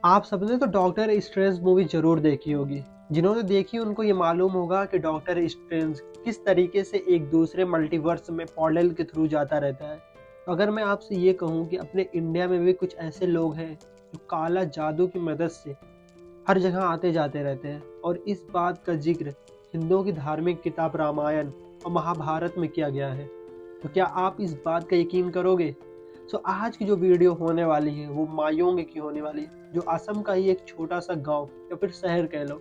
आप सबने तो डॉक्टर स्ट्रेंज मूवी ज़रूर देखी होगी। जिन्होंने देखी उनको ये मालूम होगा कि डॉक्टर स्ट्रेंज किस तरीके से एक दूसरे मल्टीवर्स में पोर्टल के थ्रू जाता रहता है। तो अगर मैं आपसे ये कहूँ कि अपने इंडिया में भी कुछ ऐसे लोग हैं जो काला जादू की मदद से हर जगह आते जाते रहते हैं और इस बात का जिक्र हिंदुओं की धार्मिक किताब रामायण और महाभारत में किया गया है, तो क्या आप इस बात का यकीन करोगे? आज की जो वीडियो होने वाली है वो मायोंग की होने वाली है, जो असम का ही एक छोटा सा गांव या फिर शहर कह लो।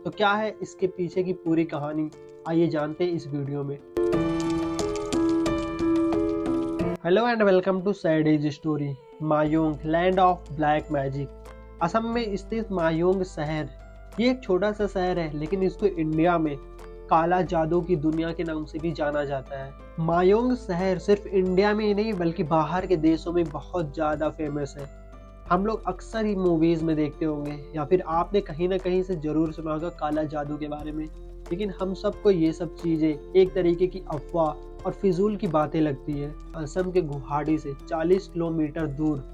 तो क्या है इसके पीछे की पूरी कहानी, आइए जानते हैं इस वीडियो में। Hello and welcome to sad age story. Mayong land of black magic. Assam में स्थित मायोंग शहर, ये एक छोटा सा शहर है लेकिन इसको इंडिया में काला जादू की दुनिया के नाम से भी जाना जाता है। मायोंग शहर सिर्फ इंडिया में ही नहीं बल्कि बाहर के देशों में बहुत ज़्यादा फेमस है। हम लोग अक्सर ही मूवीज़ में देखते होंगे या फिर आपने कहीं ना कहीं से ज़रूर सुना होगा काला जादू के बारे में, लेकिन हम सबको ये सब चीज़ें एक तरीके की अफवाह और फिजूल की बातें लगती है। असम के गुवाहाटी से 40 किलोमीटर दूर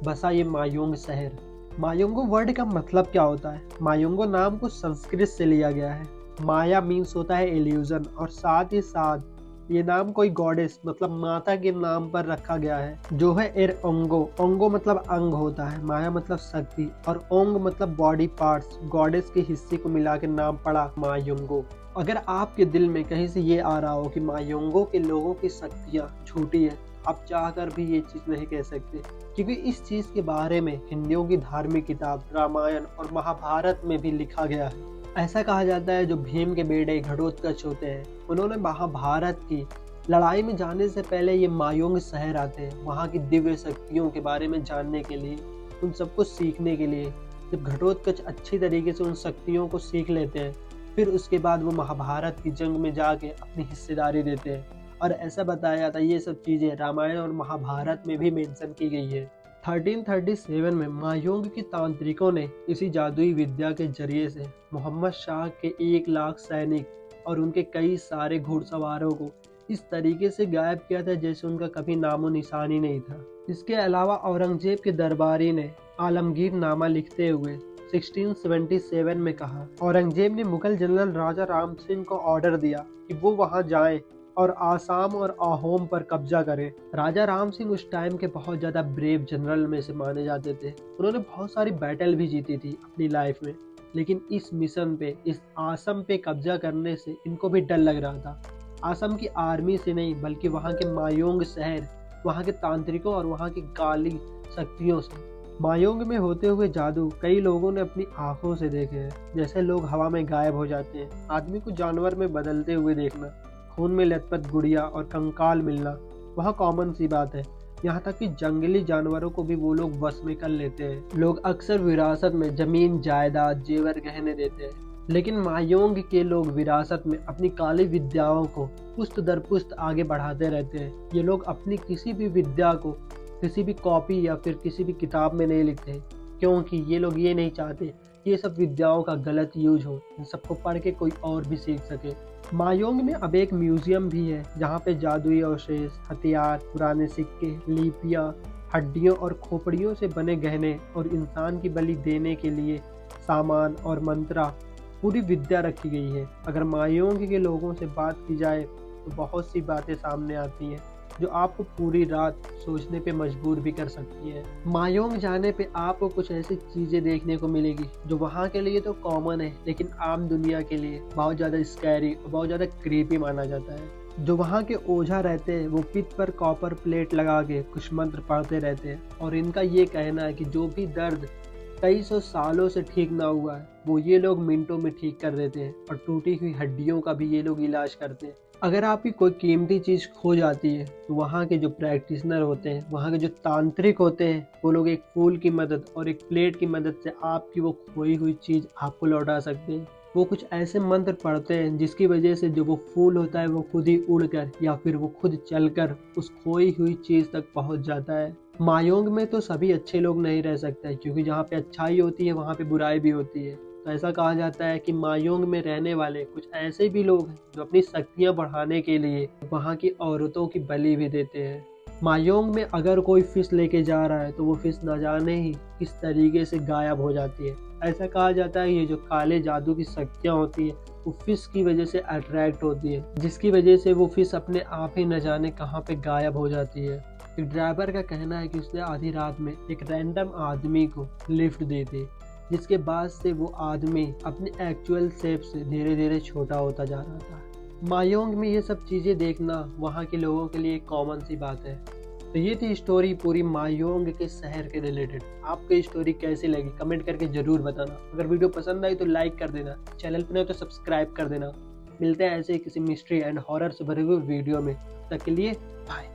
बसा ये मायोंग शहर। मायोंगो वर्ड का मतलब क्या होता है? मायोंगो नाम को संस्कृत से लिया गया है। माया मीन्स होता है इल्यूजन, और साथ ही साथ ये नाम कोई गॉडेस मतलब माता के नाम पर रखा गया है जो है एर ओंगो। ओंगो मतलब अंग होता है, माया मतलब शक्ति, और ओंग मतलब बॉडी पार्ट्स, गॉडेस के हिस्से को मिला के नाम पड़ा मायोंगो। अगर आपके दिल में कहीं से ये आ रहा हो कि मायोंगो के लोगों की शक्तियाँ झूठी है, आप चाहकर भी ये चीज़ नहीं कह सकते, क्योंकि इस चीज़ के बारे में हिंदुओं की धार्मिक किताब रामायण और महाभारत में भी लिखा गया है। ऐसा कहा जाता है जो भीम के बेटे घटोत्कच होते हैं, उन्होंने महाभारत की लड़ाई में जाने से पहले ये मायोंग शहर आते हैं वहाँ की दिव्य शक्तियों के बारे में जानने के लिए, उन सबको सीखने के लिए। जब घटोत्कच अच्छी तरीके से उन शक्तियों को सीख लेते हैं, फिर उसके बाद वो महाभारत की जंग में जाके अपनी हिस्सेदारी देते हैं। और ऐसा बताया जाता है ये सब चीज़ें रामायण और महाभारत में भी मेंशन की गई है। 1337 में मायोंग के तांत्रिकों ने इसी जादुई विद्या के जरिए से मोहम्मद शाह के 1 लाख सैनिक और उनके कई सारे घुड़सवारों को इस तरीके से गायब किया था जैसे उनका कभी नामो निशान ही नहीं था। इसके अलावा औरंगजेब के दरबारी ने आलमगीर नामा लिखते हुए 1677 में कहा, औरंगजेब ने मुगल जनरल राजा राम सिंह को ऑर्डर दिया कि वो वहां जाएं और आसाम और अहोम पर कब्जा करें। राजा राम सिंह उस टाइम के बहुत ज़्यादा ब्रेव जनरल में से माने जाते थे। उन्होंने बहुत सारी बैटल भी जीती थी अपनी लाइफ में, लेकिन इस मिशन पे, इस आसम पे कब्जा करने से इनको भी डर लग रहा था। आसम की आर्मी से नहीं बल्कि वहाँ के मायोंग शहर, वहाँ के तांत्रिकों और वहाँ की काली शक्तियों से। मायोंग में होते हुए जादू कई लोगों ने अपनी आंखों से देखे हैं, जैसे लोग हवा में गायब हो जाते हैं, आदमी को जानवर में बदलते हुए देखना, खून में लथपथ गुड़िया और कंकाल मिलना वहाँ कॉमन सी बात है। यहाँ तक कि जंगली जानवरों को भी वो लोग वश में कर लेते हैं। लोग अक्सर विरासत में जमीन जायदाद जेवर गहने देते हैं, लेकिन मायोंग के लोग विरासत में अपनी काली विद्याओं को पुश्त दर पुश्त आगे बढ़ाते रहते हैं। ये लोग अपनी किसी भी विद्या को किसी भी कॉपी या फिर किसी भी किताब में नहीं लिखते, क्योंकि ये लोग ये नहीं चाहते ये सब विद्याओं का गलत यूज हो, इन सबको पढ़ के कोई और भी सीख सके। मायोंग में अब एक म्यूजियम भी है जहाँ पे जादुई अवशेष, हथियार, पुराने सिक्के, लिपियाँ, हड्डियों और खोपड़ियों से बने गहने और इंसान की बलि देने के लिए सामान और मंत्रा, पूरी विद्या रखी गई है। अगर मायोंग के लोगों से बात की जाए तो बहुत सी बातें सामने आती हैं जो आपको पूरी रात सोचने पे मजबूर भी कर सकती है। मायोंग जाने पे आपको कुछ ऐसी चीजें देखने को मिलेगी जो वहाँ के लिए तो कॉमन है, लेकिन आम दुनिया के लिए बहुत ज्यादा स्कैरी और बहुत ज्यादा क्रीपी माना जाता है। जो वहाँ के ओझा रहते हैं वो पित्त पर कॉपर प्लेट लगा के कुछ मंत्र पढ़ते रहते हैं, और इनका ये कहना है कि जो भी दर्द कई सौ सालों से ठीक ना हुआ है वो ये लोग मिनटों में ठीक कर देते हैं, और टूटी हुई हड्डियों का भी ये लोग इलाज करते हैं। अगर आपकी कोई कीमती चीज़ खो जाती है तो वहाँ के जो प्रैक्टिशनर होते हैं, वहाँ के जो तांत्रिक होते हैं, वो लोग एक फूल की मदद और एक प्लेट की मदद से आपकी वो खोई हुई चीज़ आपको लौटा सकते हैं। वो कुछ ऐसे मंत्र पढ़ते हैं जिसकी वजह से जो वो फूल होता है वो खुद ही उड़कर या फिर वो खुद चलकर उस खोई हुई चीज़ तक पहुँच जाता है। मायोंग में तो सभी अच्छे लोग नहीं रह सकते, क्योंकि जहाँ पे अच्छाई होती है वहाँ पे बुराई भी होती है। तो ऐसा कहा जाता है कि मायोंग में रहने वाले कुछ ऐसे भी लोग हैं जो अपनी शक्तियाँ बढ़ाने के लिए वहाँ की औरतों की बलि भी देते हैं। मायोंग में अगर कोई फिश लेके जा रहा है तो वो फिश न जाने ही किस तरीके से गायब हो जाती है। ऐसा कहा जाता है ये जो काले जादू की शक्तियाँ होती है वो फिश की वजह से अट्रैक्ट होती है, जिसकी वजह से वो फिश अपने आप ही न जाने कहाँ पे गायब हो जाती है। एक ड्राइवर का कहना है कि उसने आधी रात में एक रैंडम आदमी को लिफ्ट दी थी, जिसके बाद से वो आदमी अपने एक्चुअल शेप से धीरे धीरे छोटा होता जा रहा था। मायोंग में ये सब चीज़ें देखना वहाँ के लोगों के लिए कॉमन सी बात है। तो ये थी स्टोरी पूरी मायोंग के शहर के रिलेटेड। आपको ये स्टोरी कैसी लगी कमेंट करके ज़रूर बताना। अगर वीडियो पसंद आई तो लाइक कर देना, चैनल पर नहीं तो सब्सक्राइब कर देना। मिलते हैं ऐसे ही किसी मिस्ट्री एंड हॉरर से भरे हुए वीडियो में। तब तक के लिए बाय।